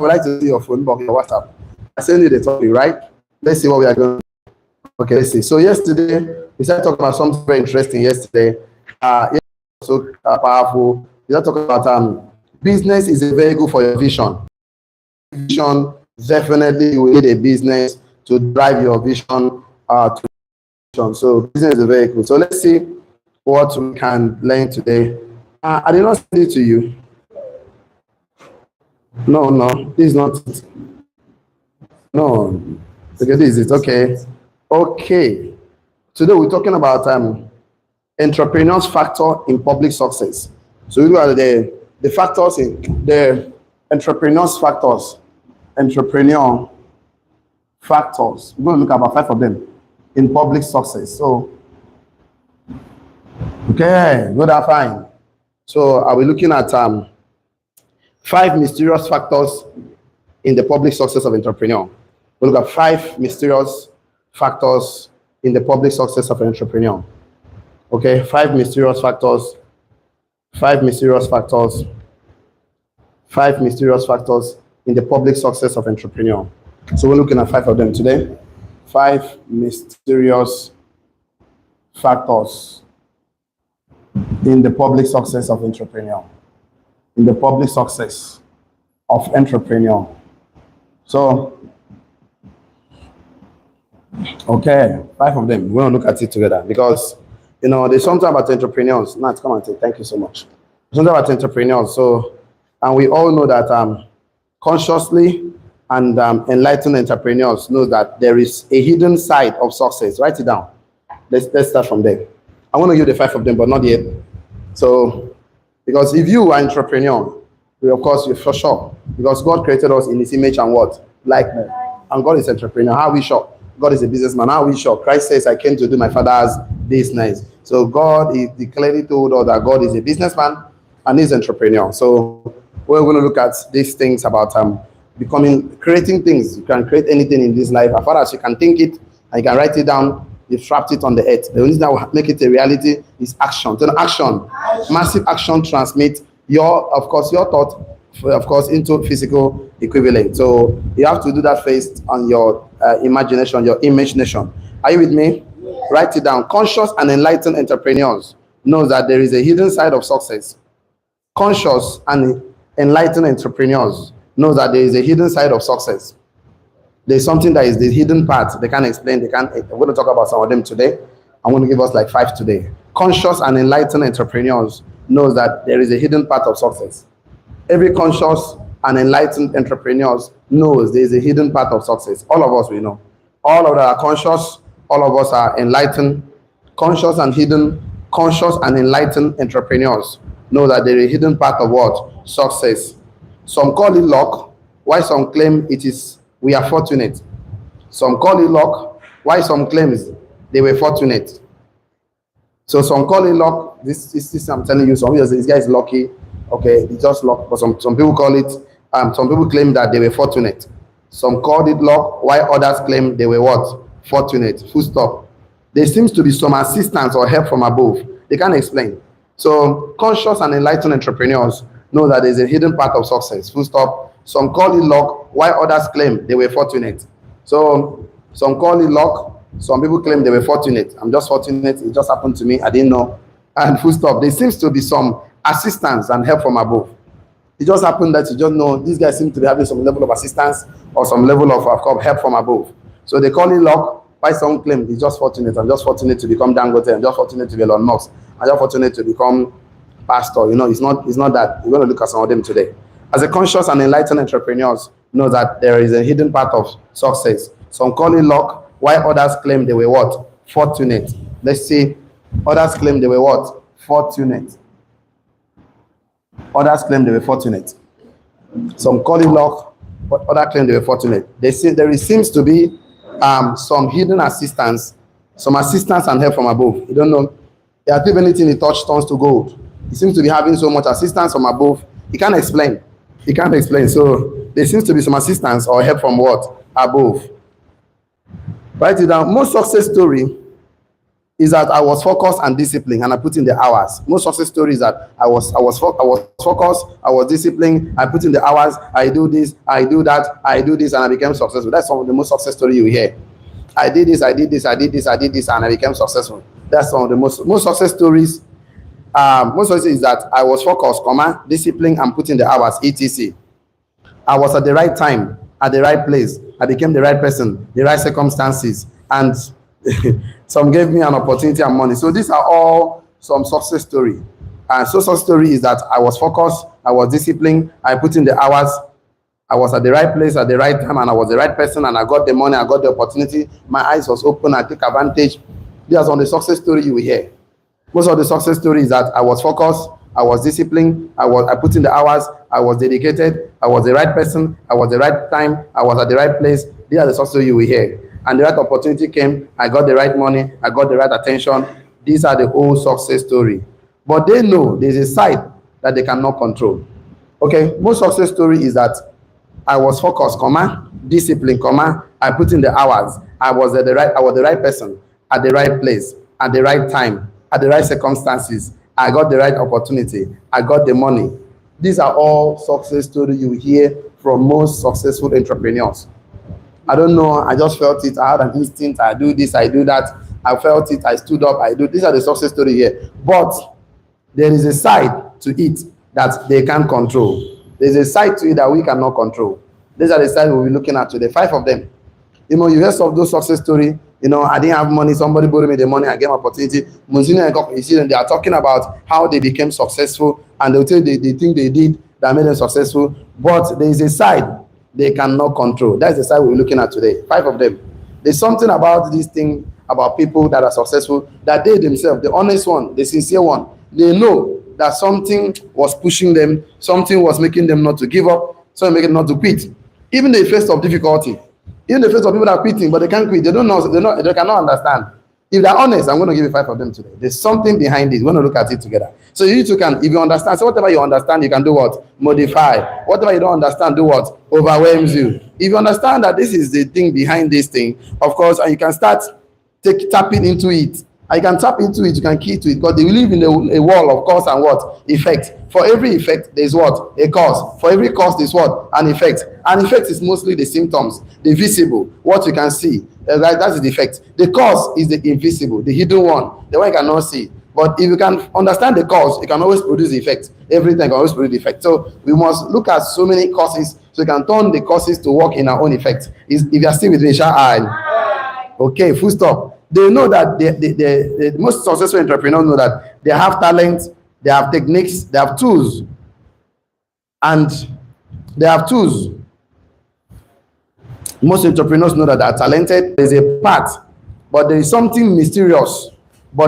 would like to see your phone, but your WhatsApp. I send you the topic, right? Let's see what we are going to do. Okay, let's see. So yesterday, we started talking about something very interesting yesterday. So powerful. We started talking about business is a vehicle for your vision. Vision, definitely you will need a business to drive your vision to vision. So business is a vehicle. So let's see what we can learn today. I did not send it to you. No, this is not it. No, okay, this is it. Okay. Today we're talking about entrepreneur's factor in public success. So we look at the factors in the entrepreneur's factors. Entrepreneur factors. We're going to look at about 5 of them in public success. So, okay, good and fine. So, are we looking at 5 mysterious factors in the public success of entrepreneur? We'll look at 5 mysterious factors in the public success of an entrepreneur. Okay, 5 mysterious factors. 5 mysterious factors. 5 mysterious factors in the public success of entrepreneur. So we're looking at 5 of them today. 5 mysterious factors in the public success of entrepreneur. In the public success of entrepreneur. So, okay, 5 of them. We're going to look at it together because, you know, there's something about entrepreneurs. Nat, come and say thank you so much. There's something about entrepreneurs. So, and we all know that consciously and enlightened entrepreneurs know that there is a hidden side of success. Write it down. Let's start from there. I want to give the 5 of them, but not yet. So, because if you are an entrepreneur, of course, you're for sure. Because God created us in His image and what? Likeness. And God is an entrepreneur. How are we sure? God is a businessman. How are we sure? Christ says, I came to do my Father's business. So God is clearly told us that God is a businessman and He's an entrepreneur. So we're going to look at these things about creating things. You can create anything in this life. As far as you can think it and you can write it down, you've trapped it on the earth. The only thing that will make it a reality is action. So action, massive action transmits your thought, of course, into physical equivalent. So you have to do that first on your imagination, your imagination. Are you with me? Write it down. Conscious and enlightened entrepreneurs know that there is a hidden side of success. Conscious and enlightened entrepreneurs know that there is a hidden side of success. There's something that is the hidden part. They can't explain. We're going to talk about some of them today. I'm going to give us like 5 today. Conscious and enlightened entrepreneurs know that there is a hidden part of success. Every conscious and enlightened entrepreneurs knows there is a hidden part of success. All of us, we know. All of us are conscious. All of us are enlightened. Conscious and enlightened entrepreneurs know that there is a hidden part of what? Success. Some call it luck, while some claim it is we are fortunate. Some call it luck, while some claims they were fortunate. So some call it luck. This I'm telling you, some people say this guy is lucky. Okay, it's just luck. But some people call it, some people claim that they were fortunate. Some called it luck, while others claim they were what? Fortunate. Full stop. There seems to be some assistance or help from above. They can't explain. So conscious and enlightened entrepreneurs know that there's a hidden part of success. Full stop. Some call it luck, while others claim they were fortunate. So some call it luck. Some people claim they were fortunate. I'm just fortunate. It just happened to me. I didn't know. And full stop. There seems to be some assistance and help from above. It just happened that you just know these guys seem to be having some level of assistance or some level of help from above. So they call it luck. Why some claim it's just fortunate. I'm just fortunate to become Dangote. I'm just fortunate to be Elon Musk. I'm just fortunate to become pastor. You know, it's not that. We're going to look at some of them today. As a conscious and enlightened entrepreneurs know that there is a hidden part of success. Some call it luck, while others claim they were what? Fortunate. Let's see. Others claim they were what? Fortunate. Others claim they were fortunate. Some call it luck, but others claim they were fortunate. There seems to be some hidden assistance, some assistance and help from above. You don't know. If anything he touch turns to gold. He seems to be having so much assistance from above. He can't explain. He can't explain. So there seems to be some assistance or help from what? Above. Write it down. Most success story is that I was focused and disciplined, and I put in the hours. Most success stories that I was focused, I was disciplined, I put in the hours, I do this, I do that, I do this, and I became successful. That's some of the most success story you hear. I did this, I did this, I did this, I did this, and I became successful. That's one of the most success stories. Most success is that I was focused, disciplined, and put in the hours, etc. I was at the right time, at the right place. I became the right person, the right circumstances, and some gave me an opportunity and money. So these are all some success story. And so success story is that I was focused, I was disciplined, I put in the hours, I was at the right place at the right time, and I was the right person, and I got the money, I got the opportunity. My eyes was open, I took advantage. These are on the success story you will hear. Most of the success story is that I was focused, I was disciplined, I put in the hours, I was dedicated, I was the right person, I was the right time, I was at the right place. These are the success story you will hear. And the right opportunity came, I got the right money, I got the right attention. These are the whole success story. But they know there's a side that they cannot control. Okay, most success story is that I was focused, disciplined, I put in the hours, I was the right person at the right place, at the right time, at the right circumstances. I got the right opportunity, I got the money. These are all success stories you hear from most successful entrepreneurs. I don't know, I just felt it, I had an instinct, I do this, I do that, I felt it, I stood up, I do. These are the success stories here. But there is a side to it that they can't control. There's a side to it that we cannot control. These are the sides we'll be looking at today, 5 of them. You know, you hear some of those success stories. You know, I didn't have money, somebody borrowed me the money, I gave an opportunity. You see them, they are talking about how they became successful, and they'll tell you the thing they did that made them successful. But there is a side they cannot control. That's the side we're looking at today, 5 of them. There's something about this thing, about people that are successful, that they themselves, the honest one, the sincere one, they know that something was pushing them, something was making them not to give up, something making them not to quit. Even in the face of difficulty, even in the face of people that are quitting, but they can't quit, they don't know, they cannot understand. If they're honest, I'm going to give you 5 of them today. There's something behind it. We're going to look at it together. So you too can, if you understand, so whatever you understand, you can do what? Modify. Whatever you don't understand, do what? Overwhelms you. If you understand that this is the thing behind this thing, of course, and you can start tapping into it. And you can tap into it, you can key to it, because they live in a wall of cause and what? Effect. For every effect, there's what? A cause. For every cause, there's what? An effect. An effect is mostly the symptoms, the visible, what you can see. That's the effect. The cause is the invisible, the hidden one, the one you cannot see. But if you can understand the cause, you can always produce the effect. Everything can always produce the effect. So we must look at so many causes, so we can turn the causes to work in our own effect. If you are still with me, shall I? Okay, full stop. They know that the most successful entrepreneurs know that they have talent, they have techniques, they have tools. And they have tools. Most entrepreneurs know that they are talented. There's a path, but there is something mysterious. Why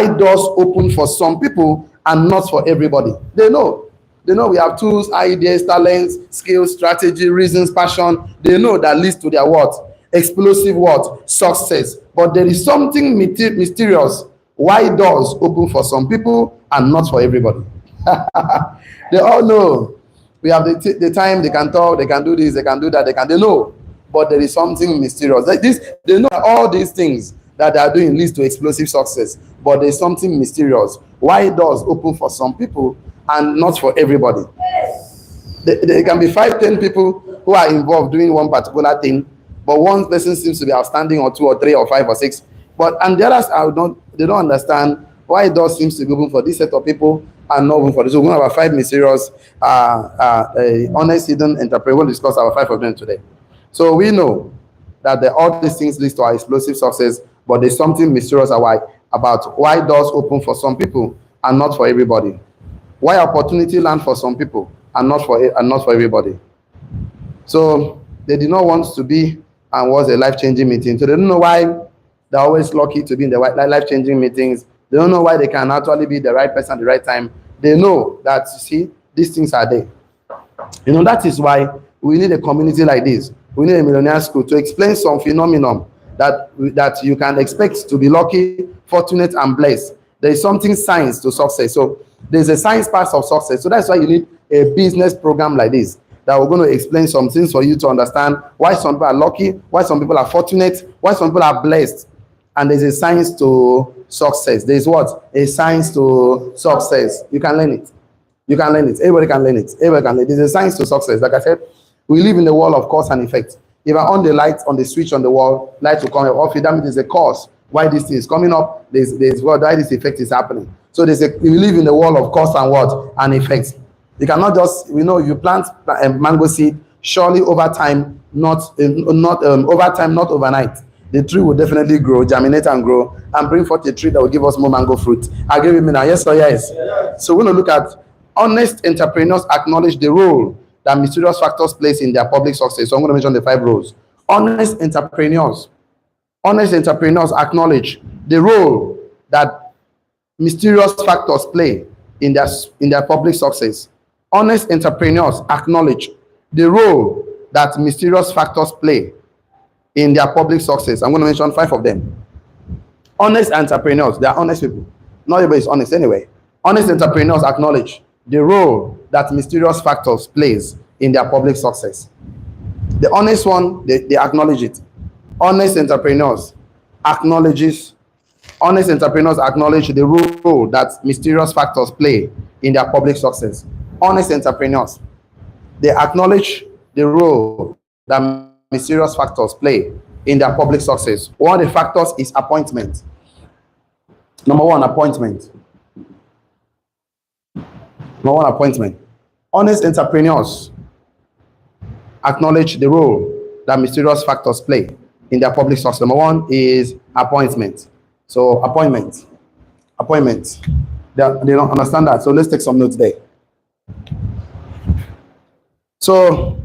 doors open for some people and not for everybody? They know we have tools, ideas, talents, skills, strategy, reasons, passion. They know that leads to their what? Explosive what? Success. But there is something mysterious. Why doors open for some people and not for everybody? They all know. We have the time, they can talk, they can do this, they can do that, they know. But there is something mysterious. Like this, they know all these things that they are doing leads to explosive success. But there is something mysterious. Why doors open for some people and not for everybody? There can be 5, 10 people who are involved doing one particular thing, but one person seems to be outstanding, or 2 or 3 or 5 or 6. And the others they don't understand why doors seems to be open for this set of people and not open for this. So we're going to have 5 mysterious, honest, hidden entrepreneurs. We'll discuss our 5 of them today. So we know that all these things lead to our explosive success, but there's something mysterious about why doors open for some people and not for everybody. Why opportunity land for some people and not for everybody. So they did not want to be and was a life-changing meeting. So they don't know why they're always lucky to be in the life-changing meetings. They don't know why they can actually be the right person at the right time. They know that, see, these things are there. You know, that is why we need a community like this. We need a millionaire school to explain some phenomenon that you can expect to be lucky, fortunate, and blessed. There is something science to success. So there's a science part of success. So that's why you need a business program like this, that we're going to explain some things for you to understand why some people are lucky, why some people are fortunate, why some people are blessed. and there's a science to success. There's what? A science to success. You can learn it. You can learn it. Everybody can learn it. Everybody can learn it. There's a science to success. Like I said, we live in the world of cause and effect. If I on the light on the switch on the wall, light will come off. That means there's a cause why this thing is coming up. There's what why this effect is happening. So we live in the world of cause and what and effect. You cannot just you plant a mango seed. Surely over time, not overnight, the tree will definitely grow, germinate and grow, and bring forth a tree that will give us more mango fruit. Agree with me now? Yes or yes? So we're going to look at honest entrepreneurs acknowledge the role that mysterious factors plays in their public success. So I'm going to mention the 5 roles. Honest entrepreneurs acknowledge the role that mysterious factors play in their public success. Honest entrepreneurs acknowledge the role that mysterious factors play in their public success. I'm going to mention 5 of them. Honest entrepreneurs, they are honest people. Not everybody is honest anyway. Honest entrepreneurs acknowledge the role that mysterious factors plays in their public success. The honest one, they acknowledge it. Honest entrepreneurs acknowledge the role that mysterious factors play in their public success. Honest entrepreneurs, they acknowledge the role that mysterious factors play in their public success. One of the factors is appointment. Number one, appointment. Honest entrepreneurs acknowledge the role that mysterious factors play in their public success. Number one is appointment. So appointment. They don't understand that. So let's take some notes there. So,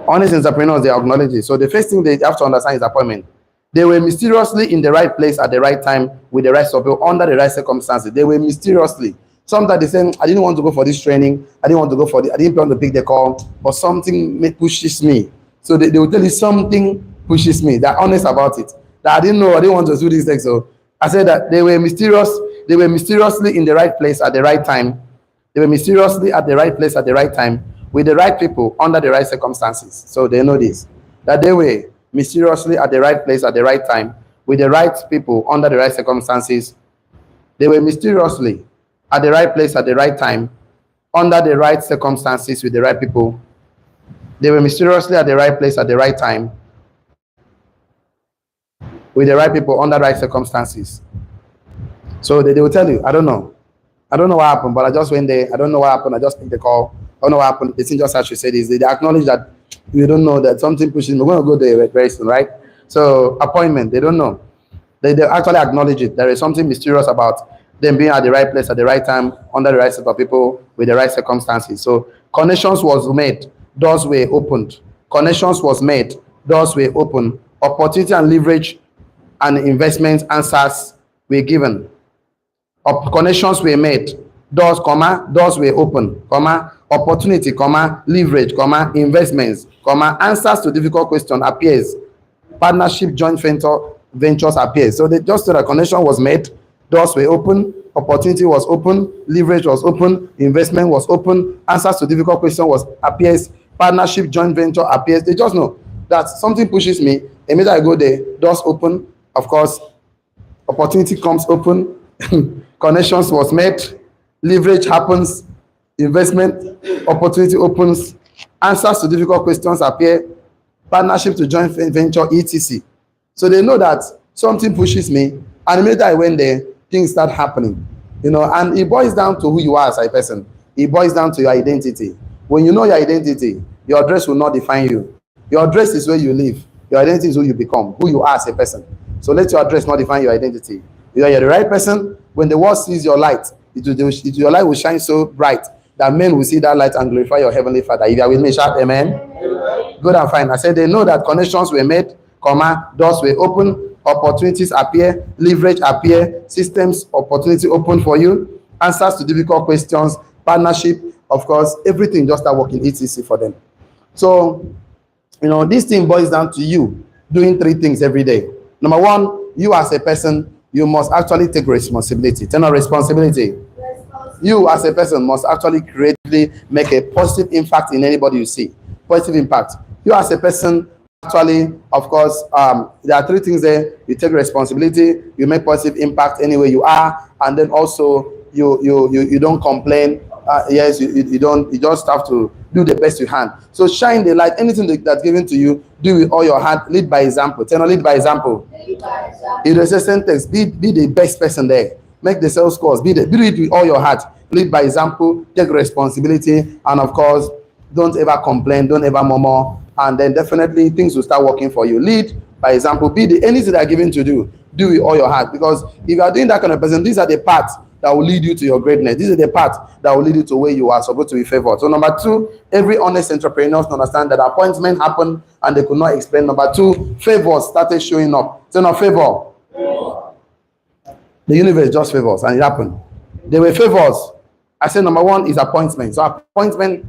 honest entrepreneurs, they acknowledge it. So the first thing they have to understand is appointment. They were mysteriously in the right place at the right time with the right support under the right circumstances. They were mysteriously. Sometimes they say, I didn't want to go for this training. I didn't want to pick the call, but something pushes me. So they will tell you something pushes me. They're honest about it. That I didn't want to do this thing. So I said that they were mysteriously in the right place at the right time. They were mysteriously at the right place at the right time with the right people under the right circumstances. So they know this. That they were mysteriously at the right place at the right time with the right people under the right circumstances. They were mysteriously at the right place at the right time under the right circumstances with the right people. They were mysteriously at the right place at the right time with the right people under the right circumstances. So they will tell you, I don't know what happened, but I just went there. I don't know what happened. I just picked the call. I don't know what happened. The thing just as you said is they acknowledge that you don't know that something pushes me. We're going to go there very soon, right? So appointment, they don't know. They actually acknowledge it. There is something mysterious about them being at the right place at the right time under the right set of people with the right circumstances. So connections was made, doors were opened. Connections was made, doors were opened. Opportunity and leverage and investment answers were given. Connections were made, doors were open, opportunity, leverage, investments, answers to difficult questions appears, partnership, joint ventures appears. So they just said a connection was made, doors were open, opportunity was open, leverage was open, investment was open, answers to difficult questions appears, partnership, joint venture appears. They just know that something pushes me. Immediately I go there, doors open, of course, opportunity comes open. Connections was made, leverage happens, investment opportunity opens, answers to difficult questions appear, partnership to joint venture, etc. So they know that something pushes me, and immediately I went there, things start happening. And it boils down to who you are as a person. It boils down to your identity. When you know your identity, your address will not define you. Your address is where you live. Your identity is who you become, who you are as a person. So let your address not define your identity. You are the right person. When the world sees your light, your light will shine so bright that men will see that light and glorify your heavenly Father. If you are with me, shout amen. Amen. Good and fine. I said they know that connections were made, doors were open, opportunities appear, leverage appear, systems, opportunity open for you, answers to difficult questions, partnership, of course, everything just start working etc. for them. So, this thing boils down to you doing 3 things every day. Number one, you as a person, you must actually take responsibility. Take on responsibility. You as a person must actually creatively make a positive impact in anybody you see. Positive impact. You as a person actually, of course, there are three things there. You take responsibility, you make positive impact anywhere you are, and then also you don't complain. Yes, you don't. You just have to do the best you can. So shine the light. Anything that's given to you, do with all your heart. Lead by example. Tell lead by example. In the same text, be the best person there. Make the sales calls. Do it with all your heart. Lead by example. Take responsibility, and of course, don't ever complain. Don't ever murmur. And then definitely things will start working for you. Lead by example. Be the anything that are given to do with all your heart. Because if you are doing that kind of person, these are the paths that will lead you to your greatness. This is the path that will lead you to where you are supposed to be favored. So number two, every honest entrepreneur understand that appointment happened and they could not explain. Number two, favors started showing up. So now favor. The universe just favors and it happened. They were favors. I said number one is appointment. So appointment,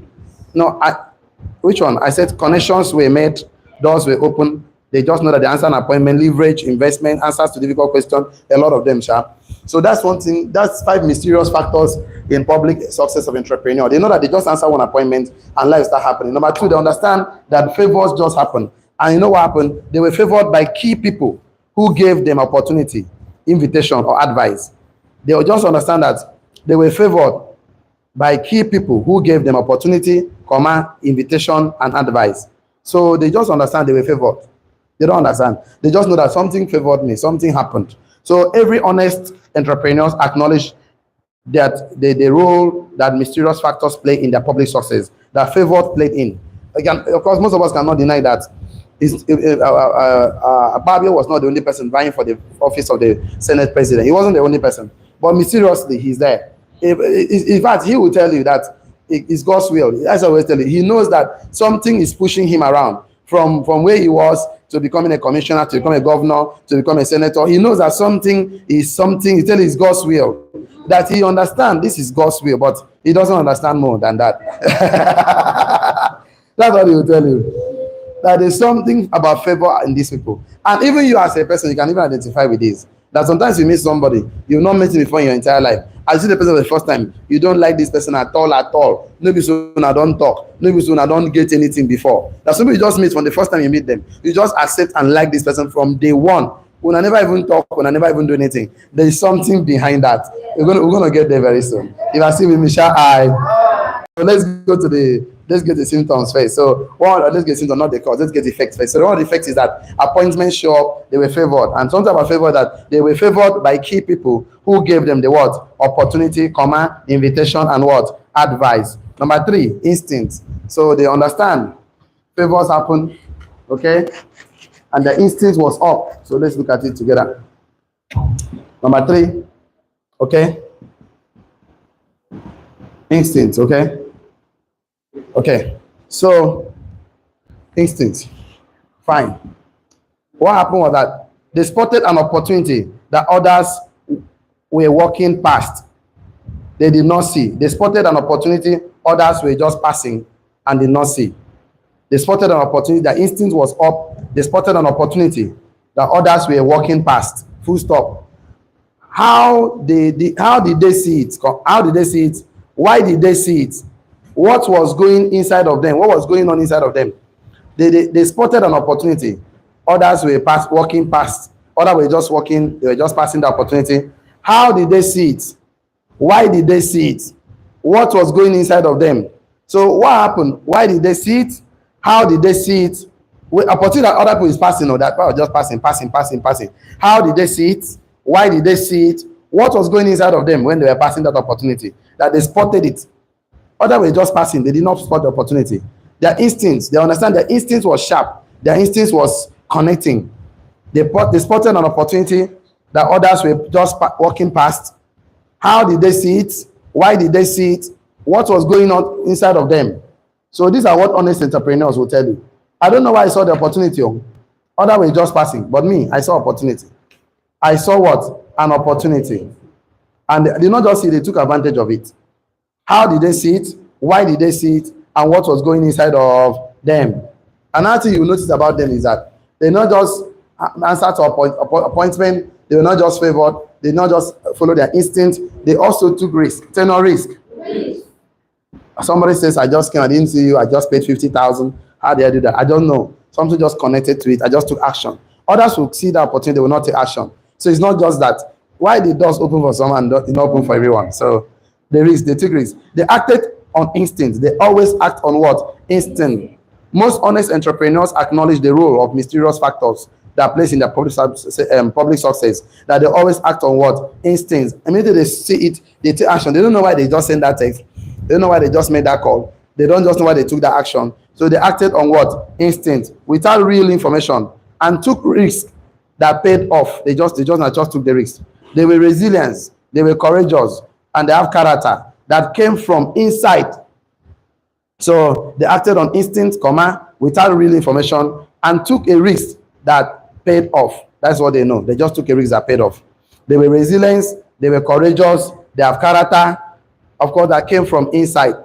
which one? I said connections were made, doors were open. They just know that the answer an appointment, leverage, investment, answers to difficult questions, a lot of them, sharp. So that's one thing. That's 5 mysterious factors in public success of entrepreneur. They know that they just answer one appointment and life start happening. Number two, they understand that favors just happen. And you know what happened? They were favored by key people who gave them opportunity, invitation, or advice. They will just understand that they were favored by key people who gave them opportunity, invitation, and advice. So they just understand they were favored. They don't understand. They just know that something favored me, something happened. So every honest entrepreneurs acknowledge that the role that mysterious factors play in their public success, that favor played in. Again, of course, most of us cannot deny that Babio was not the only person vying for the office of the Senate president. He wasn't the only person. But mysteriously, he's there. In fact, he will tell you that it's God's will. As I always tell you, he knows that something is pushing him around from where he was to becoming a commissioner, to become a governor, to become a senator. He knows that something is something. He tells you it's God's will. That he understands this is God's will, but he doesn't understand more than that. That's what he will tell you. That there's something about favor in these people. And even you as a person, you can even identify with this. That sometimes you meet somebody, you've not met him before in your entire life. As you see the person for the first time, you don't like this person at all. Maybe soon I don't talk. Maybe soon I don't get anything before. That's somebody you just meet from the first time you meet them. You just accept and like this person from day one. When I never even talk, when I never even do anything. There is something behind that. We're gonna get there very soon. If I see with Michelle, so let's get the symptoms first. So let's get symptoms, not the cause. Let's get the effects first. So one of the effects is that appointments show up, they were favored. And sometimes I favor that they were favored by key people who gave them the what? Opportunity, invitation, and what? Advice. Number 3, instincts. So they understand favors happen, okay? And the instinct was up. So let's look at it together. Number 3, okay? Instincts, okay? Okay, so instincts, fine. What happened was that they spotted an opportunity that others were walking past. They did not see. They spotted an opportunity others were just passing and did not see. They spotted an opportunity. Their instinct was up. They spotted an opportunity that others were walking past. Full stop. How did they see it? How did they see it? Why did they see it? What was going inside of them? What was going on inside of them? They spotted an opportunity. Others were walking past. Others were just walking. They were just passing the opportunity. How did they see it? Why did they see it? What was going inside of them? So what happened? Why did they see it? How did they see it? Opportunity that other people is passing, or that people just passing. How did they see it? Why did they see it? What was going inside of them when they were passing that opportunity? That they spotted it. Others were just passing. They did not spot the opportunity. Their instincts, they understand their instincts was sharp. Their instincts was connecting. They spotted an opportunity that others were just walking past. How did they see it? Why did they see it? What was going on inside of them? So these are what honest entrepreneurs will tell you. I don't know why I saw the opportunity. Others were just passing. But me, I saw opportunity. I saw what? An opportunity. And they did not just see it, they took advantage of it. How did they see it? Why did they see it? And what was going inside of them? Another thing you notice about them is that they not just answer to appointment. They were not just favored. They did not just follow their instinct. They also took risk. Take no risk. Somebody says, I just came, I didn't see you, I just paid 50,000. How did I do that? I don't know. Something just connected to it. I just took action. Others will see the opportunity, they will not take action. So it's not just that. Why the doors open for someone and not open for everyone? So the risk, they took risks. They acted on instinct. They always act on what? Instinct. Most honest entrepreneurs acknowledge the role of mysterious factors that place in their public success. That they always act on what? Instincts. Immediately they see it, they take action. They don't know why they just sent that text. They don't know why they just made that call. They don't just know why they took that action. So they acted on what? Instinct, without real information, and took risks that paid off. They just took the risk. They were resilient, they were courageous, and they have character that came from inside. So they acted on instinct, without real information, and took a risk that paid off. That's what they know. They just took a risk that paid off. They were resilient, they were courageous, they have character, of course, that came from inside.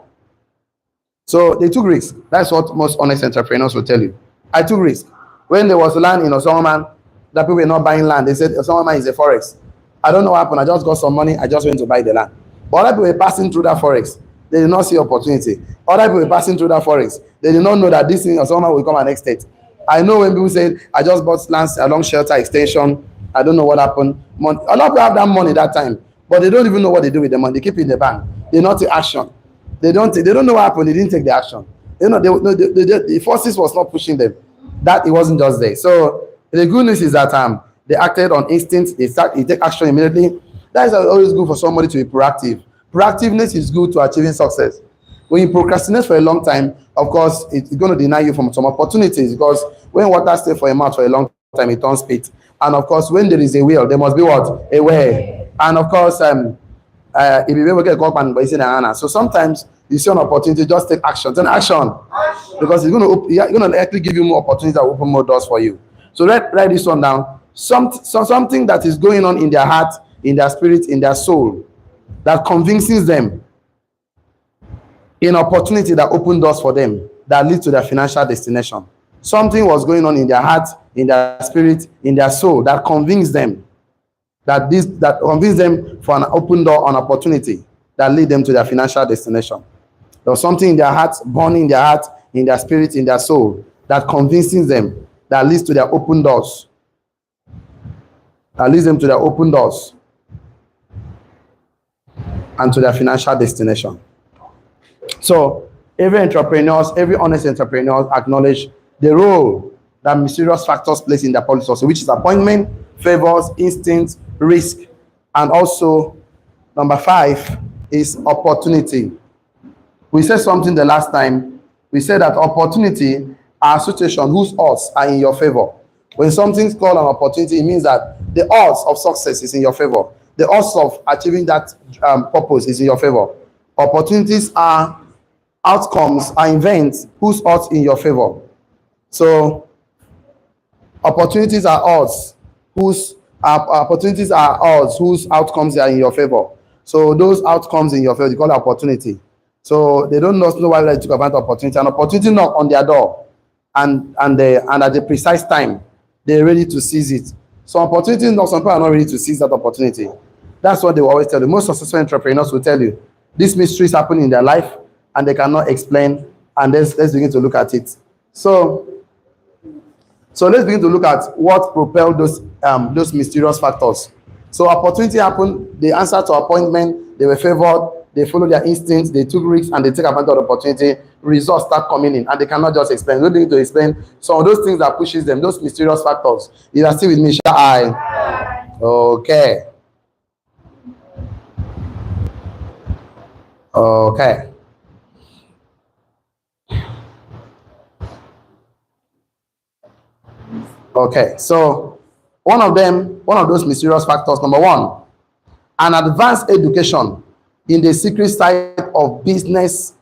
So they took risks. That's what most honest entrepreneurs will tell you. I took risks. When there was land in Osoman, that people were not buying land, they said Osoman is a forex. I don't know what happened. I just got some money. I just went to buy the land. But other people were passing through that forex. They did not see opportunity. Other people were passing through that forex. They did not know that this thing Osoman will come an next state. I know when people say, I just bought lands along Shelter Extension. I don't know what happened. A lot of people have that money that time, but they don't even know what they do with the money. They keep it in the bank. They not take action. They don't know what happened. They didn't take the action. The forces was not pushing them. That it wasn't just there. So the good news is that they acted on instinct. They take action immediately. That is always good for somebody to be proactive. Proactiveness is good to achieving success. When you procrastinate for a long time, of course, it's going to deny you from some opportunities, because when water stays for a mouth for a long time, it turns spit. And of course, when there is a will, there must be what? A way. And of course, if you ever get caught by saying Anna, so sometimes you see an opportunity, just take action. Take action, because it's going to actually give you more opportunities that will open more doors for you. So write this one down. Something that is going on in their heart, in their spirit, in their soul, that convinces them in opportunity that open doors for them, that lead to their financial destination. Something was going on in their heart, in their spirit, in their soul, that convinced them that convinced them for an open door, an opportunity that lead them to their financial destination. There was something in their heart, born in their heart, in their spirit, in their soul, that convinces them, that leads to their open doors, that leads them to their open doors and to their financial destination. So every honest entrepreneur acknowledge the role that mysterious factors place in their policy, which is appointment, favors, instincts, risk, and also number 5 is opportunity. We said something the last time. We said that opportunity are situations whose odds are in your favor. When something's called an opportunity, it means that the odds of success is in your favor. The odds of achieving that purpose is in your favor. Opportunities are outcomes, are events whose odds in your favor. So opportunities are odds whose outcomes are in your favor. So those outcomes in your favor, you call it opportunity. So they don't know why they took advantage of opportunity. An opportunity knock on their door, and at the precise time, they're ready to seize it. So opportunity knock, some people are not ready to seize that opportunity. That's what they will always tell you. Most successful entrepreneurs will tell you these mysteries happen in their life and they cannot explain. And let's begin to look at it. So let's begin to look at what propelled those mysterious factors. So opportunity happened, they answered to appointment, they were favored, they followed their instincts, they took risks, and they take advantage of the opportunity. Results start coming in, and they cannot just explain. They need to explain some of those things that pushes them, those mysterious factors. You are still with me, shall I? Okay. Okay. Okay, so one of those mysterious factors, number 1, an advanced education in the secret side of business,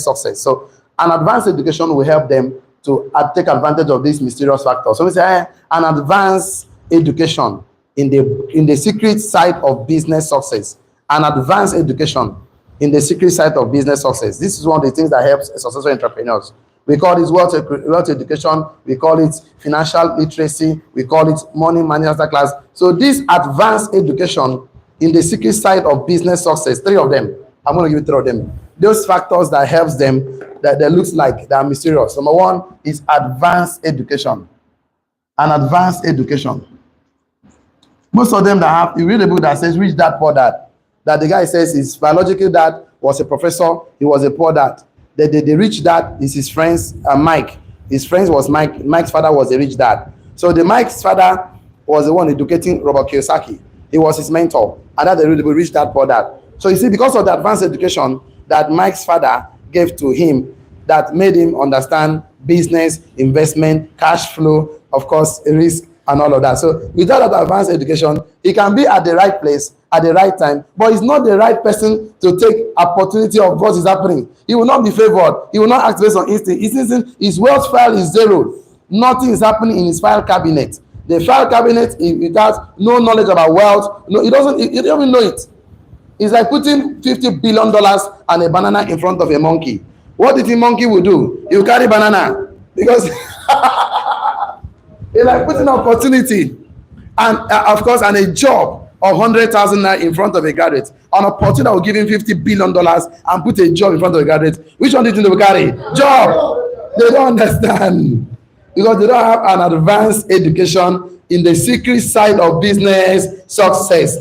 success. So an advanced education will help them to take advantage of these mysterious factors. So we say an advanced education in the secret side of business success. An advanced education in the secret side of business success. This is one of the things that helps successful entrepreneurs. We call this wealth education. We call it financial literacy. We call it money management class. So this advanced education in the secret side of business success, 3 of them. I'm going to give you 3 of them. those factors that helps them that looks like they are mysterious. Number one is advanced education. An advanced education. Most of them that have, you read a book that says rich dad, poor dad. That the guy says his biological dad was a professor, he was a poor dad. The rich dad is his friend's Mike. His friend was Mike. Mike's father was a rich dad. So the Mike's father was the one educating Robert Kiyosaki. He was his mentor. And that they really rich dad, poor dad. So you see, because of the advanced education that Mike's father gave to him, that made him understand business, investment, cash flow, of course, risk, and all of that. So without that advanced education, he can be at the right place at the right time, but he's not the right person to take opportunity of what is happening. He will not be favored. He will not act based on instinct. His wealth file is zero. Nothing is happening in his file cabinet. The file cabinet, it has no knowledge about wealth. No, he doesn't even know it. It's like putting $50 billion and a banana in front of a monkey. What did the monkey will do? He will carry banana because it's like putting an opportunity and of course, and a job of 100,000 naira in front of a graduate. An opportunity that will give him $50 billion and put a job in front of a graduate. Which one do you think they will carry? Job. They don't understand because they don't have an advanced education in the secret side of business success.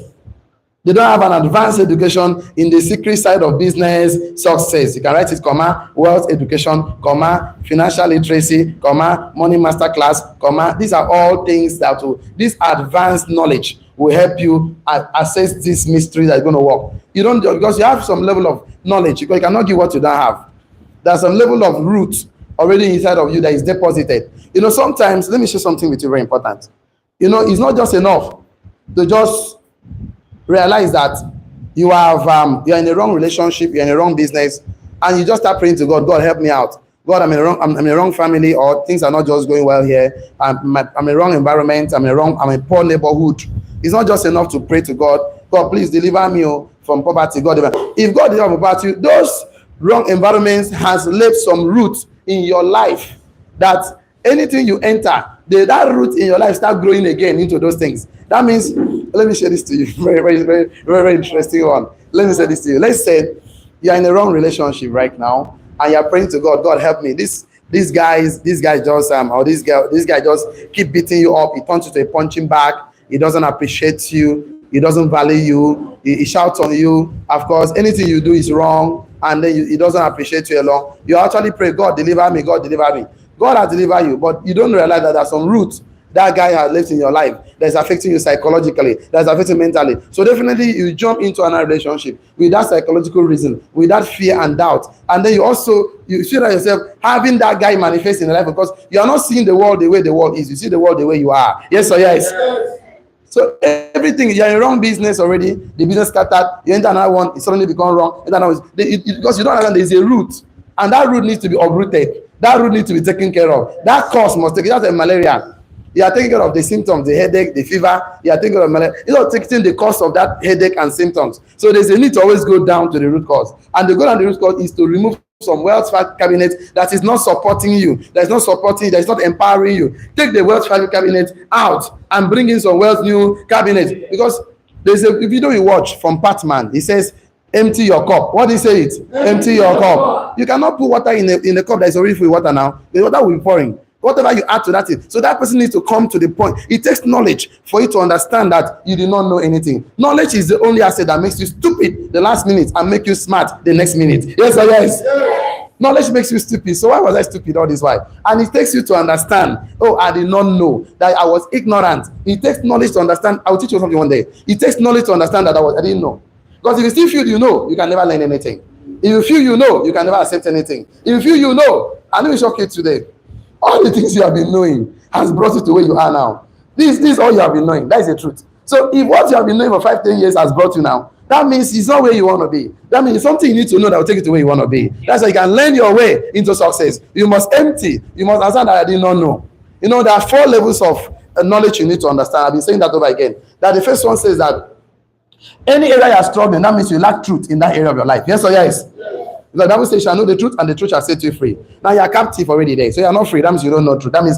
They don't have an advanced education in the secret side of business success. You can write it, comma, wealth education, comma, financial literacy, comma, money master class, comma. These are all things that will, this advanced knowledge will help you assess this mystery that's going to work. You don't, because you have some level of knowledge, because you cannot give what you don't have. There's some level of root already inside of you that is deposited. You know, sometimes, let me share something with you very important. You know, it's not just enough to just realize that you have you're in a wrong relationship, you're in a wrong business, and you just start praying to God, God help me out. God, I'm in a wrong family, or things are not just going well here. I'm in a wrong environment, I'm in a poor neighborhood. It's not just enough to pray to God, God, please deliver me from poverty. God, if God delivers from poverty, those wrong environments has left some roots in your life that anything you enter, that root in your life start growing again into those things. That means, let me share this to you. Very interesting one. Let me say this to you. Let's say you're in a wrong relationship right now, and you're praying to God, God help me. This guy just this guy just keep beating you up. He turns you to a punching bag. He doesn't appreciate you. He doesn't value you. He shouts on you. Of course, anything you do is wrong, and then he doesn't appreciate you alone. You actually pray, God deliver me. God deliver me. God has delivered you, but you don't realize that there's some roots that guy has left in your life that's affecting you psychologically, that's affecting you mentally. So definitely you jump into another relationship with that psychological reason, with that fear and doubt. And then you feel like yourself having that guy manifest in your life because you are not seeing the world the way the world is. You see the world the way you are. Yes or yes? So everything, you're in wrong business already, the business scattered, you enter another one, it suddenly becomes wrong. Because you don't understand there's a root, and that root needs to be uprooted. That root needs to be taken care of. That cause must take it. That's a malaria. You are taking care of the symptoms, the headache, the fever. You are taking care of malaria. You're not taking the cause of that headache and symptoms. So there's a need to always go down to the root cause. And the goal of the root cause is to remove some wealth cabinet that is not supporting you, that is not supporting you, that is not empowering you. Take the wealth cabinet out and bring in some wealth new cabinet. Because there's a video you watch from Patman. He says, empty your cup. What did he say? Empty your cup. You cannot put water in a cup that is already full with water now. The water will be pouring. Whatever you add to that is. So that person needs to come to the point. It takes knowledge for you to understand that you did not know anything. Knowledge is the only asset that makes you stupid the last minute and make you smart the next minute. Yes or yes? Knowledge makes you stupid. So why was I stupid all this while? And it takes you to understand, oh, I did not know that I was ignorant. It takes knowledge to understand. I will teach you something one day. It takes knowledge to understand that I didn't know. Because if you still feel you know, you can never learn anything. If you feel you know, you can never accept anything. If you feel you know, I know it's okay today. All the things you have been knowing has brought you to where you are now. This is all you have been knowing. That is the truth. So if what you have been knowing for 5-10 years has brought you now, that means it's not where you want to be. That means it's something you need to know that will take you to where you want to be. That's why you can learn your way into success. You must empty. You must understand that I did not know. You know, there are 4 levels of knowledge you need to understand. I've been saying that over again. That the first one says that any area you are struggling, that means you lack truth in that area of your life. Yes or yes? The Bible says, you shall know the truth, and the truth shall set you free. Now you are captive already there. So you are not free. That means you don't know truth. That means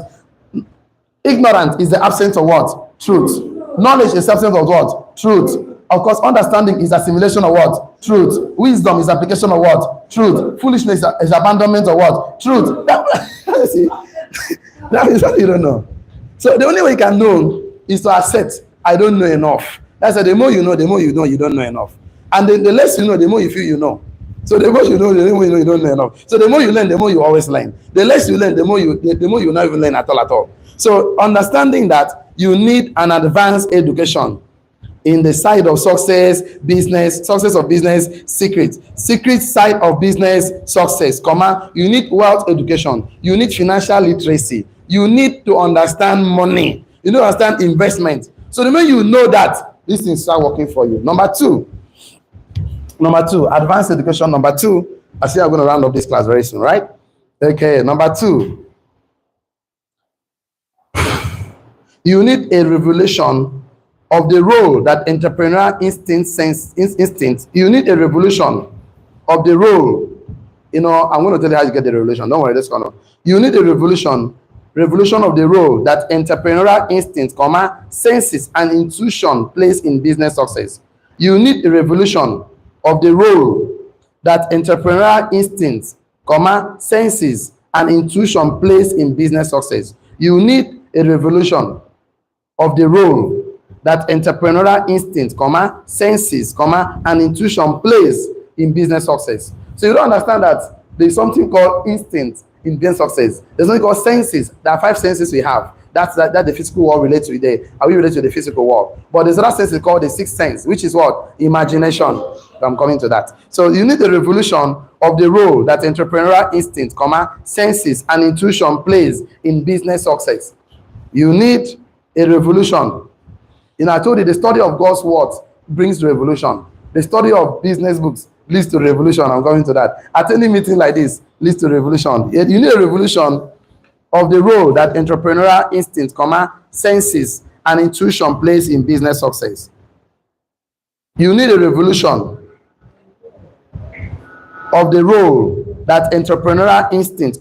ignorance is the absence of what? Truth. Knowledge is the absence of what? Truth. Of course, understanding is assimilation of what? Truth. Wisdom is application of what? Truth. Foolishness is abandonment of what? Truth. See, that is what you don't know. So the only way you can know is to accept, I don't know enough. That's why the more you know, you don't know enough. And the less you know, the more you feel you know. So the more you know, the more you don't know enough. So the more you learn, the more you always learn. The less you learn, the more you not even learn at all. So understanding that you need an advanced education in the side of success of business, secret side of business success, you need wealth education, you need financial literacy, you need to understand money, you need to understand investment. So the moment you know that, these things start working for you. Number two, advanced education. Number two, I see I'm going to round up this class very soon, right? Okay, number two, you need a revelation of the role that entrepreneurial instinct. You need a revolution of the role. I'm going to tell you how you get the revolution. Don't worry, this one. You need a revolution of the role that entrepreneurial instinct, senses and intuition plays in business success. You need a revolution of the role that entrepreneurial instinct, senses and intuition plays in business success. You need a revolution of the role that entrepreneurial instinct, senses, and intuition plays in business success. So you don't understand that there's something called instinct in business success. There's something called senses. There are 5 senses we have. That the physical world relates to today. Are we related to the physical world? But there's another sense called the 6th sense, which is what? Imagination. I'm coming to that. So you need a revolution of the role that entrepreneurial instinct, senses, and intuition plays in business success. You need a revolution. I told you the study of God's word brings revolution. The study of business books leads to revolution. I'm coming to that. Attending meeting like this leads to revolution. You need a revolution of the role that entrepreneurial instinct, senses, and intuition plays in business success. You need a revolution of the role that entrepreneurial instinct,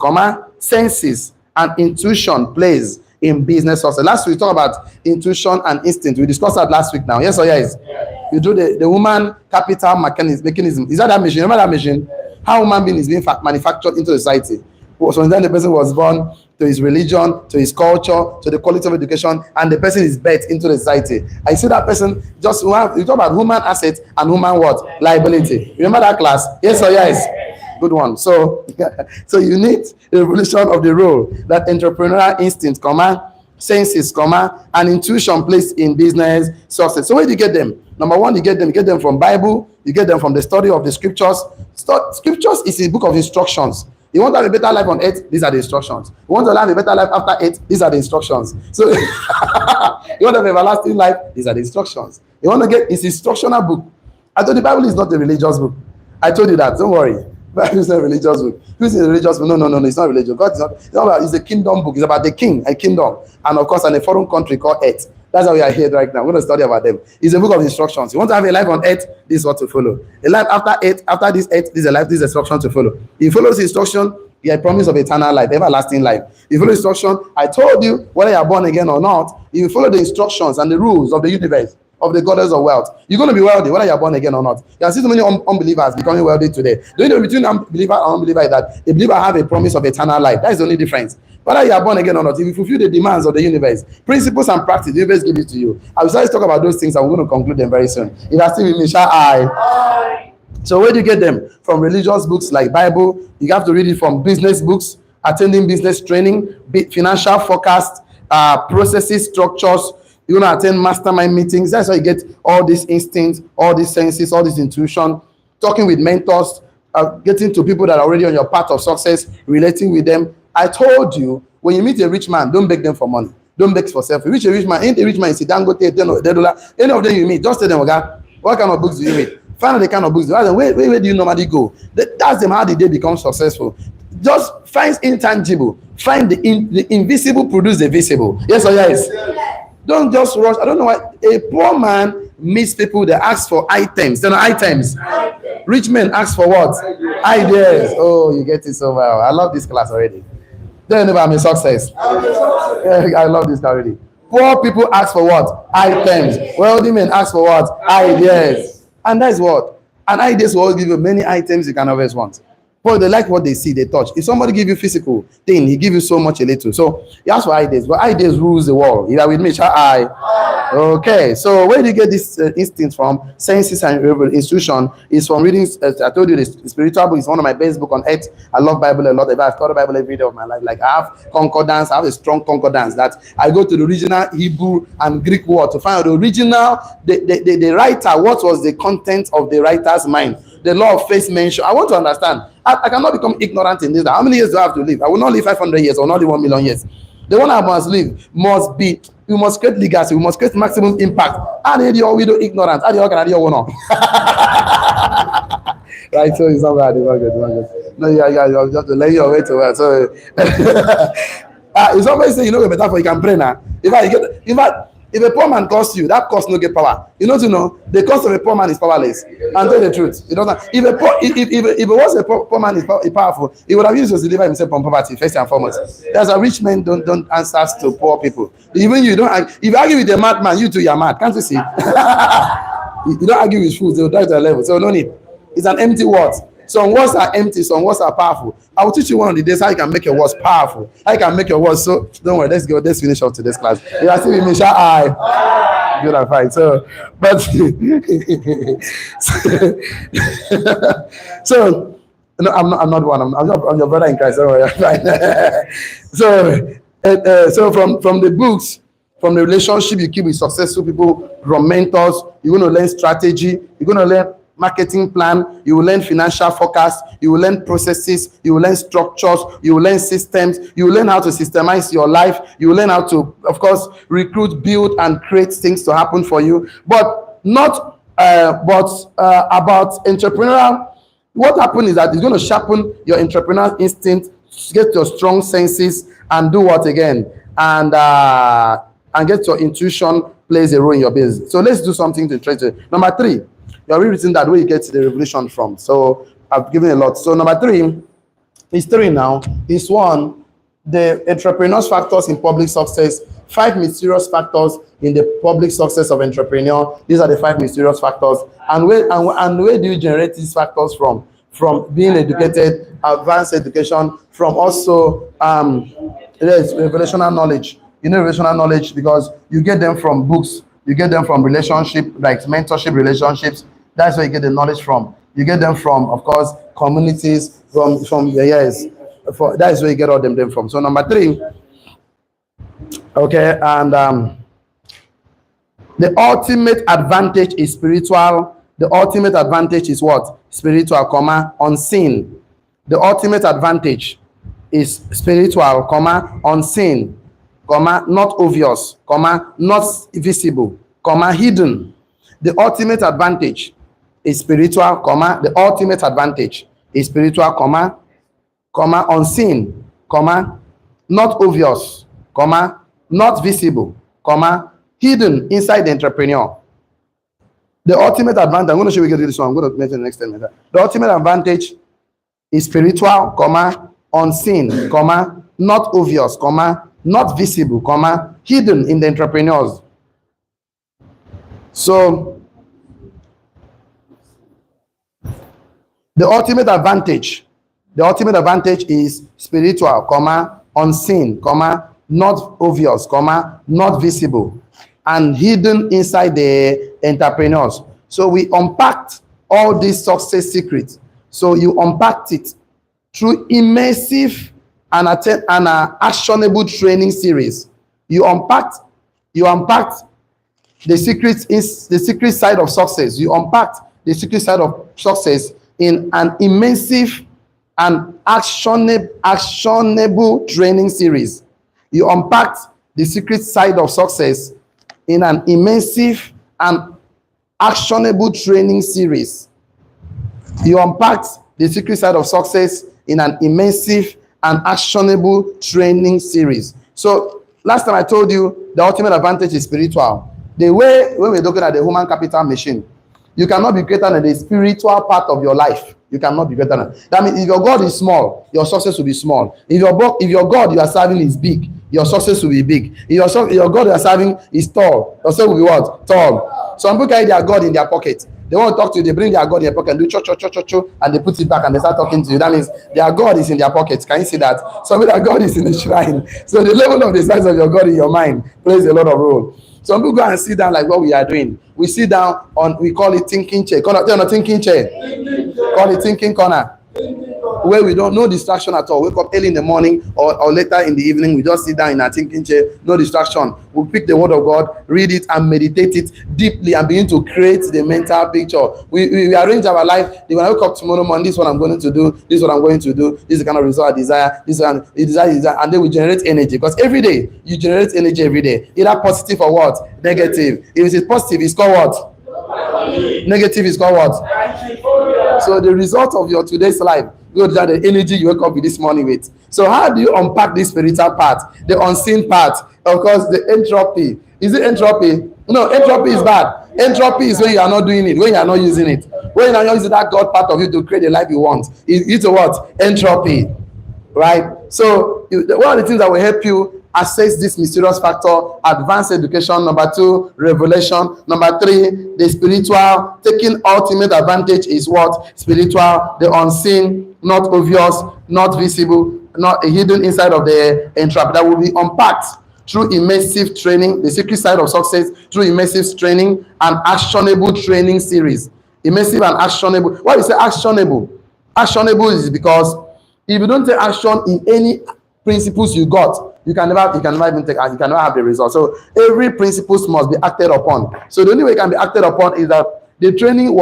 senses, and intuition plays in business success. Last week we talked about intuition and instinct. We discussed that last week now. Yes or yes? Yeah. You do the human capital mechanism. Is that machine? Remember that machine? How human being is being manufactured into society. So then the person was born to his religion, to his culture, to the quality of education, and the person is birthed into the society. I see that person you talk about human assets and human what? Liability. Remember that class? Yes or yes? Good one. So you need a revolution of the role that entrepreneurial instinct, senses, and intuition plays in business success. So where do you get them? Number one, you get them from Bible, you get them from the study of the scriptures. Scriptures is a book of instructions. You want to have a better life on earth? These are the instructions. You want to have a better life after earth? These are the instructions. So you want to have an everlasting life? These are the instructions. You want to get it's instructional book. I told you the Bible is not a religious book. I told you that. Don't worry. Bible is not a religious book. Who's in a religious book? No. It's not religious. God is not. It's a kingdom book. It's about the king and kingdom, and of course, in a foreign country called earth. That's how we are here right now. We're going to study about them. It's a book of instructions. You want to have a life on earth? This is what to follow. A life after earth, after this earth, this is a life. This is instruction to follow. If you follow this instruction, you have a promise of eternal life, everlasting life. If you follow instruction, I told you whether you are born again or not. If you follow the instructions and the rules of the universe, of the goddess of wealth, you're going to be wealthy whether you're born again or not. You see so many unbelievers becoming wealthy today. The only difference between unbeliever and unbeliever is that a believer have a promise of eternal life. That is the only difference. Whether you are born again or not, if you fulfill the demands of the universe, principles and practice, the universe give it to you. I will start to talk about those things and we're going to conclude them very soon. If you are still with me, shall I? So where do you get them? From religious books like Bible. You have to read it from business books, attending business training, financial forecast, processes, structures. You're going to attend mastermind meetings. That's how you get all these instincts, all these senses, all this intuition, talking with mentors, getting to people that are already on your path of success, relating with them. I told you, when you meet a rich man, don't beg them for money. Don't beg for self. You reach a rich man, ain't a rich man, it's Dangote, $10. Any of them you meet, just tell them, okay, what kind of books do you read? Find out the kind of books. Where do you normally go? That's them how did they become successful. Just find intangible. Find the invisible produce the visible. Yes or yes? Don't just rush. I don't know why a poor man meets people that ask for items. They're not items. Rich men ask for what? Ideas. Oh, you get it so well. I love this class already. Don't know I'm a success. I love this already. Poor people ask for what? Items. Wealthy men ask for what? Ideas. And that's what? And ideas will always give you many items you can always want. But they like what they see, they touch. If somebody give you physical thing, he give you so much a little. So he asks for ideas, but ideas rules the world. You are with me, shall I? Okay. So where do you get this instinct from? Senses and institution is from reading. I told you this spiritual book is one of my best book on earth. I love Bible a lot. I've taught the Bible every day of my life. Like I have concordance. I have a strong concordance that I go to the original Hebrew and Greek word to find out the original, the writer. What was the content of the writer's mind? The law of face mention. I want to understand. I cannot become ignorant in this. How many years do I have to live? I will not live 500 years or not live 1 million years. The one I must live must be, we must create legacy, we must create maximum impact. And then you're widow ignorant. And you're going to right, so it's not bad. It's not good. It's not good. No, you're just laying your way to work. So, if somebody say, you know, better for you can pray now. If a poor man costs you, that cost no get power. You know, the cost of a poor man is powerless. And tell the truth. You know, if it was a poor man is powerful, he would have used to deliver himself from poverty first and foremost. There's a rich man don't answer to poor people. Even you don't. If you argue with a madman, you too you're mad. Can't you see? You don't argue with fools; they will die to a level. So no need. It's an empty word. Some words are empty, some words are powerful. I will teach you one of the days how you can make your words powerful. How you can make your words so. Don't worry, let's finish up today's class. You are still with me, shall I? Good and fine. So, but so no, I'm not one. I'm your brother in Christ. Don't worry. So from the books, from the relationship you keep with successful people, from mentors, you're going to learn strategy. You're going to learn marketing plan, you will learn financial forecast, you will learn processes, you will learn structures, you will learn systems, you will learn how to systemize your life, you will learn how to, of course, recruit, build, and create things to happen for you. But not about entrepreneurial. What happens is that it's going to sharpen your entrepreneurial instinct, get your strong senses, and do what again? And get your intuition plays a role in your business. So let's do something to try to. Number 3. You are written that where you get the revelation from. So I've given a lot. So number 3 is 3 now. Is 1, the entrepreneur's factors in public success. 5 mysterious factors in the public success of entrepreneur. These are the 5 mysterious factors. And where do you generate these factors from? From being educated, advanced education, from also revelational knowledge. You know revelational knowledge because you get them from books. You get them from relationship, like mentorship relationships. That's where you get the knowledge from. You get them from, of course, communities, from the years. That's where you get all them from. So number 3, okay, and the ultimate advantage is spiritual. The ultimate advantage is what? Spiritual, unseen. The ultimate advantage is spiritual, unseen, not obvious, not visible, hidden. The ultimate advantage is spiritual, the ultimate advantage is spiritual, unseen, not obvious, not visible, hidden inside the entrepreneur. The ultimate advantage, I'm going to show you this one. I'm going to mention the next 10 minutes. The ultimate advantage is spiritual, unseen, not obvious, not visible, hidden in the entrepreneurs. So the ultimate advantage is spiritual, unseen, not obvious, not visible, and hidden inside the entrepreneurs. So we unpacked all these success secrets. So you unpacked it through immersive and actionable training series. You unpacked the secret side of success. You unpacked the secret side of success in an immersive and actionable training series. You unpacked the secret side of success in an immersive and actionable training series. You unpacked the secret side of success in an immersive and actionable training series. So last time I told you the ultimate advantage is spiritual. The way when we're looking at the human capital machine, you cannot be greater than the spiritual part of your life. You cannot be greater than that. Means if your God is small, your success will be small. If your God you are serving is big, your success will be big. If your God you are serving is tall, your success will be what? Tall. Some people carry their God in their pocket. They want to talk to you, they bring their God in their pocket and do cho cho cho cho cho, and they put it back and they start talking to you. That means their God is in their pocket. Can you see that? Some of their God is in the shrine. So the level of the size of your God in your mind plays a lot of role. Some people go and sit down like what we are doing. We sit down on, we call it thinking chair. Call it a thinking chair. Call it thinking corner. Where we don't, no distraction at all. Wake up early in the morning or later in the evening, we just sit down in our thinking chair, no distraction. We pick the word of God, read it and meditate it deeply and begin to create the mental picture. We arrange our life. When I wake up tomorrow morning, this is what I'm going to do, this is what I'm going to do, this is the kind of result I desire, this is and then we generate energy. Because every day, you generate energy every day. Either positive or what? Negative. If it's positive, it's called what? Negative is called what? So the result of your today's life, good that the energy you wake up with this morning with. So how do you unpack this spiritual part, the unseen part? Of course, the entropy. Is it entropy? No, entropy is bad. Entropy is when you are not doing it, when you are not using it. When you are not using that God part of you to create the life you want. It's a what? Entropy. Right? So one of the things that will help you assess this mysterious factor: advanced education. Number 2, revelation. Number 3, the spiritual. Taking ultimate advantage is what? Spiritual. The unseen, not obvious, not visible, not hidden inside of the entrapment, that will be unpacked through immersive training. The secret side of success through immersive training and actionable training series. Immersive and actionable. Why we say actionable? Actionable is because if you don't take action in any principles you got, you can never even take action. You can never have the result. So every principles must be acted upon. So the only way it can be acted upon is that the training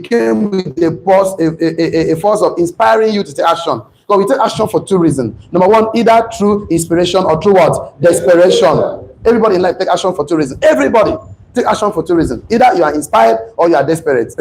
came with a force of inspiring you to take action. So we take action for 2 reasons. Number 1, either through inspiration or through what? Desperation. Everybody in life take action for 2 reasons. Everybody take action for 2 reasons. Either you are inspired or you are desperate.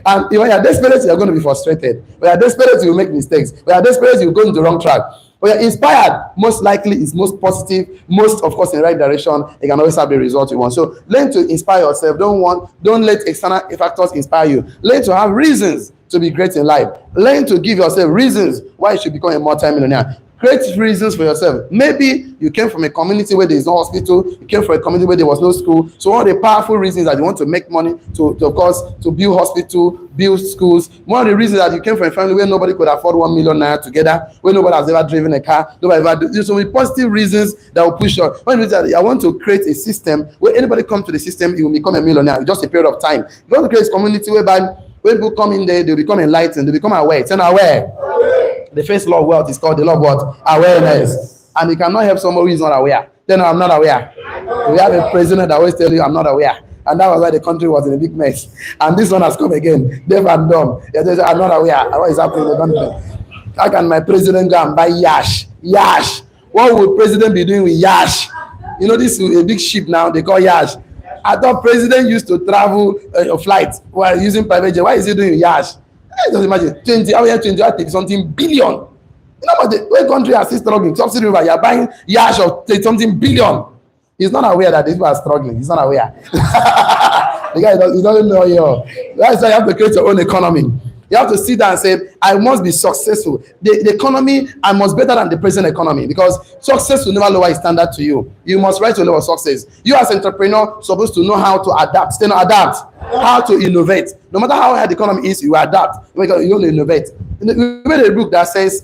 And when you are desperate, you are going to be frustrated. When you are desperate, you will make mistakes. When you are desperate, you will go into the wrong track. When you are inspired, most likely is most positive, most of course in the right direction. You can always have the result you want. So learn to inspire yourself. Don't let external factors inspire you. Learn to have reasons to be great in life. Learn to give yourself reasons why you should become a multi-millionaire. Create reasons for yourself. Maybe you came from a community where there is no hospital. You came from a community where there was no school. So one of the powerful reasons that you want to make money to build hospital, build schools. One of the reasons that you came from a family where nobody could afford 1 million naira together, where nobody has ever driven a car, there's so many positive reasons that will push you. One reason that I want to create a system where anybody comes to the system, you will become a millionaire in just a period of time. You want to create a community whereby when people come in there, they become enlightened, they become aware. It's an aware. The first law of wealth is called the law of what? Awareness. And you cannot help somebody who is not aware. Then I'm not aware. We have a president that always tell you I'm not aware. And that was why the country was in a big mess. And this one has come again, deaf and dumb. I'm not aware of what is happening in the country. How can my president go and buy yash? Yash. What would president be doing with yash? You know, this is a big ship now, they call yash. I thought president used to travel a flight while using private jet. Why is he doing yash? Just imagine 20 something billion. You know what the country are still struggling. Subsidy river, you're buying yash of something billion. He's not aware that these people are struggling. He's not aware. The guy doesn't know you. That's why you have to create your own economy. You have to sit down and say, I must be successful. The economy, I must be better than the present economy, because success will never lower its standard to you. You must rise to a level of success. You as an entrepreneur supposed to know how to adapt. Stay not adapt. How to innovate. No matter how hard the economy is, you adapt. Because you only innovate. We made a book that says,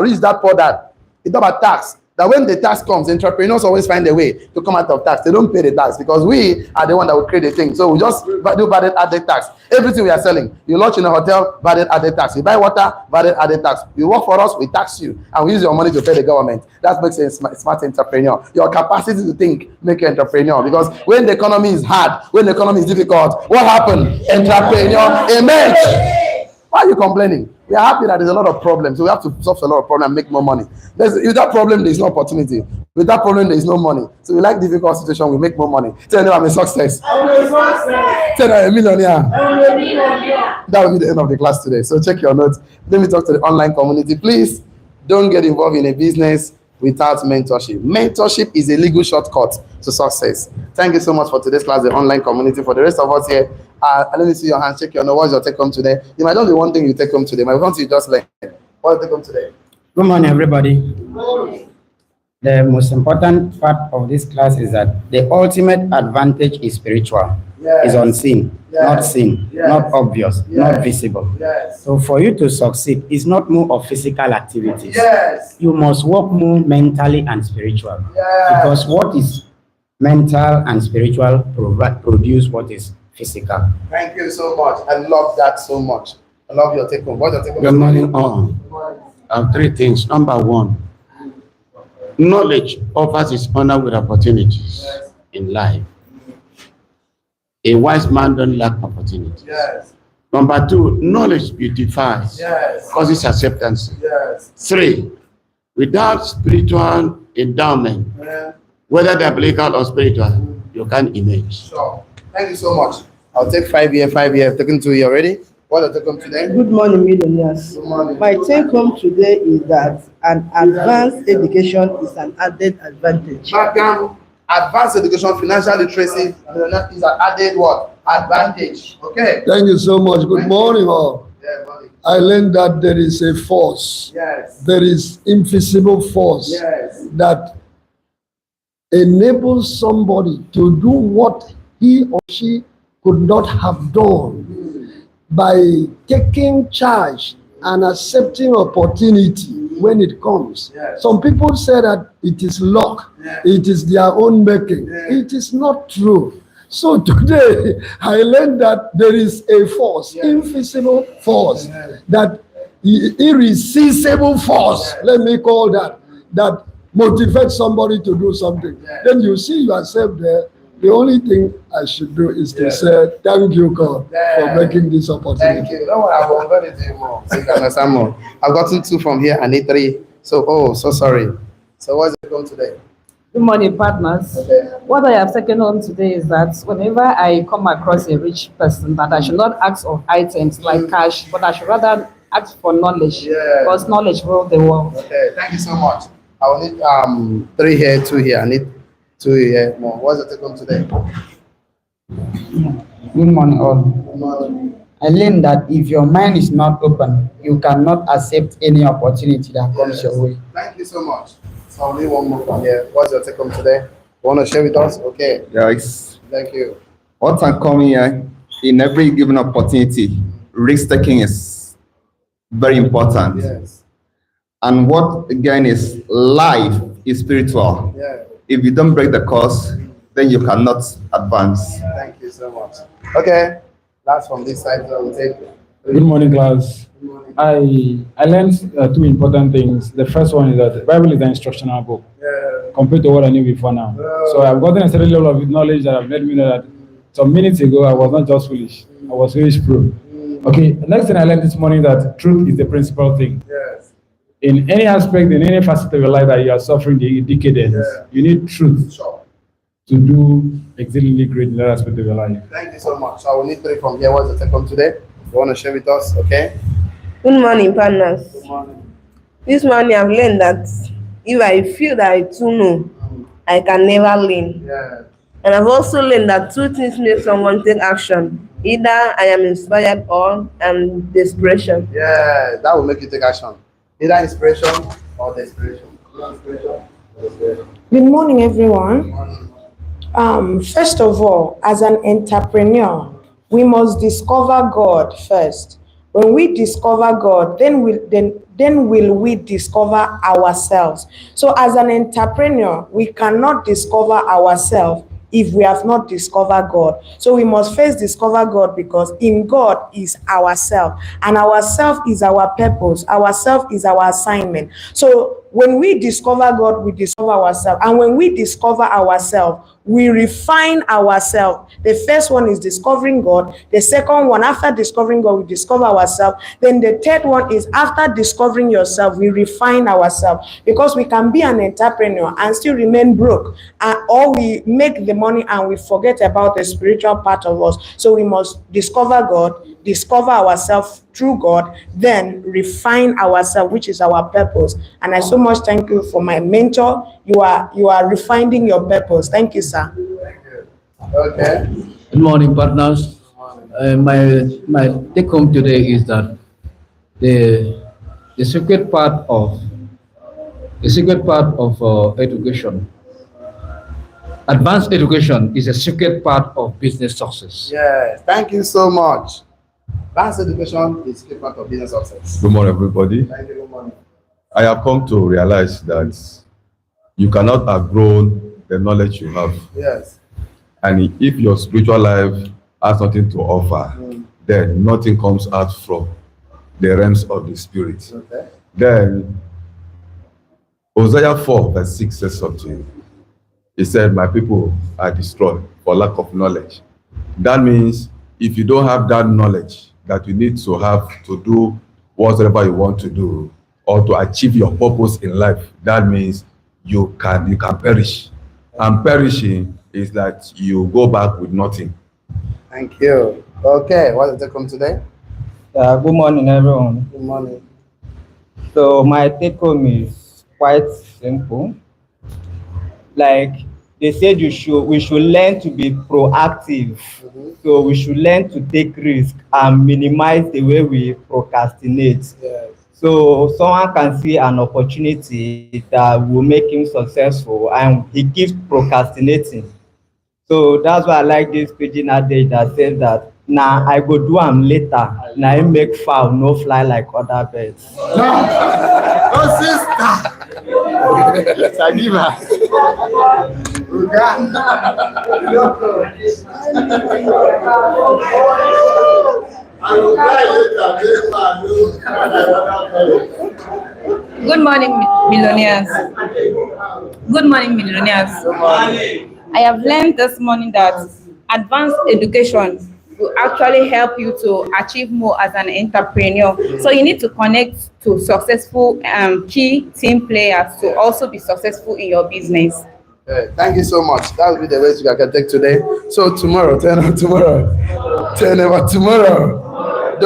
Rich Dad Poor Dad. It's about tax. That when the tax comes, entrepreneurs always find a way to come out of tax. They don't pay the tax because we are the one that will create the thing. So we just do value added tax. Everything we are selling, you launch in a hotel, value added tax. You buy water, value added tax. You work for us, we tax you, and we use your money to pay the government. That makes a smart entrepreneur. Your capacity to think make you an entrepreneur. Because when the economy is hard, when the economy is difficult, what happened? Entrepreneur emerge. Why are you complaining? We are happy that there's a lot of problems. So we have to solve a lot of problems and make more money. With that problem, there is no opportunity. With that problem, there is no money. So we like difficult situation, we make more money. Tell them I'm a success. I'm a success. Tell them I'm a millionaire. I'm a millionaire. That will be the end of the class today. So check your notes. Let me talk to the online community. Please don't get involved in a business without mentorship. Mentorship is a legal shortcut to success. Thank you so much for today's class, the online community. For the rest of us here, let me see your hands. Check your notes. What's your take home today? You might not be one thing you take home today. My one thing you just learn. What do you take home today? Good morning, everybody. Good morning. The most important part of this class is that the ultimate advantage is spiritual. Yes. Is unseen, Yes. not seen, Yes. not obvious, Yes. not visible. Yes. So for you to succeed, it's not more of physical activities. Yes. You must work more mentally and spiritual. Yes. Because what is mental and spiritual produce what is physical. Thank you so much. I love that so much. I love your take home. What's your take home? Good morning, all. I have three things. Number one, knowledge offers its honor with opportunities in life. A wise man don't lack opportunities. Yes. Number two, knowledge beautifies, Yes. causes acceptance. Yes. Three, without spiritual endowment, Yeah. whether they're biblical or spiritual, you can't image. Sure. Thank you so much. I'll take 5 years, 5 years. Taken 2 years already. What are take home today? Good morning, millionaires. Good morning. My take home today is that an advanced education is an added advantage. Background, advanced education, financial literacy is an added what? Advantage. Okay. Thank you so much. Good morning, all. Yeah, buddy. I learned that there is a force, Yes. there is invisible force Yes. that enables somebody to do what he or she could not have done by taking charge and accepting opportunity when it comes. Yes. Some people say that it is luck, Yes. it is their own making. Yes. It is not true. So today, I learned that there is a force, Yes. invisible force, Yes. that irresistible force, Yes. let me call that motivates somebody to do something. Yes. Then you see yourself there. The only thing I should do is to Yes. say, thank you, God, Yes. for making this opportunity. Thank you. Don't worry, I will convert it to you more. So you can understand more. I've gotten 2 from here. I need 3. So, so sorry. So what's it going today? Good morning, partners. Okay. What I have taken home today is that whenever I come across a rich person, that I should not ask of items like cash, but I should rather ask for knowledge, Yeah. because knowledge rules the world. Okay, thank you so much. I will need 3 here, 2 here. I need 2 here more. What's the take home today? Good morning, all. Good morning. I learned that if your mind is not open, you cannot accept any opportunity that comes your way. Thank you so much. So I'll need 1 more from here. What's your take home today? Want to share with us? Okay, Yes. thank you. What I'm coming here, in every given opportunity, risk taking is very important. Yes. And what again is life is spiritual. Yeah. If you don't break the course, then you cannot advance. Thank you so much. Okay, last from this side. So we'll take. Good morning, class. Good morning. I learned 2 important things. The first one is that the Bible is an instructional book Yeah. compared to what I knew before now. So I've gotten a certain level of knowledge that have let me know that some minutes ago I was not just foolish, I was foolish pro. Okay, the next thing I learned this morning that truth is the principal thing. Yes. In any aspect, in any facet of your life that you are suffering the decadence, Yeah. you need truth Sure. to do exceedingly great in that aspect of your life. Thank you so much. So I will need 3 from here. What's the take home today? You want to share with us? Okay. Good morning, partners. Good morning. This morning I've learned that if I feel that I too know, I can never learn. Yeah. And I've also learned that 2 things make someone take action. Either I am inspired or I'm desperation. Yeah, that will make you take action. Either inspiration or desperation. Inspiration. Desperation. Good morning, everyone. First of all, as an entrepreneur, we must discover God first. When we discover God, then will we discover ourselves. So as an entrepreneur, we cannot discover ourselves if we have not discovered God. So we must first discover God, because in God is ourself, and ourself is our purpose, ourself is our assignment. So when we discover God, we discover ourselves. And when we discover ourselves, we refine ourselves. The first one is discovering God. The second one, after discovering God, we discover ourselves. Then the third one is after discovering yourself, we refine ourselves. Because we can be an entrepreneur and still remain broke, or we make the money and we forget about the spiritual part of us. So we must discover God, discover ourselves through God, then refine ourselves, which is our purpose. And I so much thank you for my mentor. You are refining your purpose. Thank you, sir. Okay. Good morning, partners. My take home today is that the secret part of The secret part of education. Advanced education is a secret part of business success. Yes, thank you so much. Advanced education is a part of business success. Good morning, everybody. Thank you, good morning. I have come to realize that you cannot outgrow the knowledge you have. Yes. And if your spiritual life has nothing to offer, then nothing comes out from the realms of the spirit. Okay. Then Hosea 4 verse 6 says something. He said, my people are destroyed for lack of knowledge. That means if you don't have that knowledge that you need to have to do whatever you want to do or to achieve your purpose in life, that means you can perish. And perishing is that you go back with nothing. Thank you. Okay, what is the come today? Good morning, everyone. Good morning. So my take home is quite simple. Like they said, we should learn to be proactive. So we should learn to take risk and minimize the way we procrastinate. Yes. So someone can see an opportunity that will make him successful and he keeps procrastinating. So that's why I like this pidgin adage that says that, nah, I go do am later. Now I make fowl no fly like other birds. Oh, sister. Sagiva. Good morning, millionaires. Good morning, millionaires. I have learned this morning that advanced education will actually help you to achieve more as an entrepreneur. So you need to connect to successful key team players to also be successful in your business. Okay, thank you so much. That will be the rest you can take today. So tomorrow, 10 over tomorrow.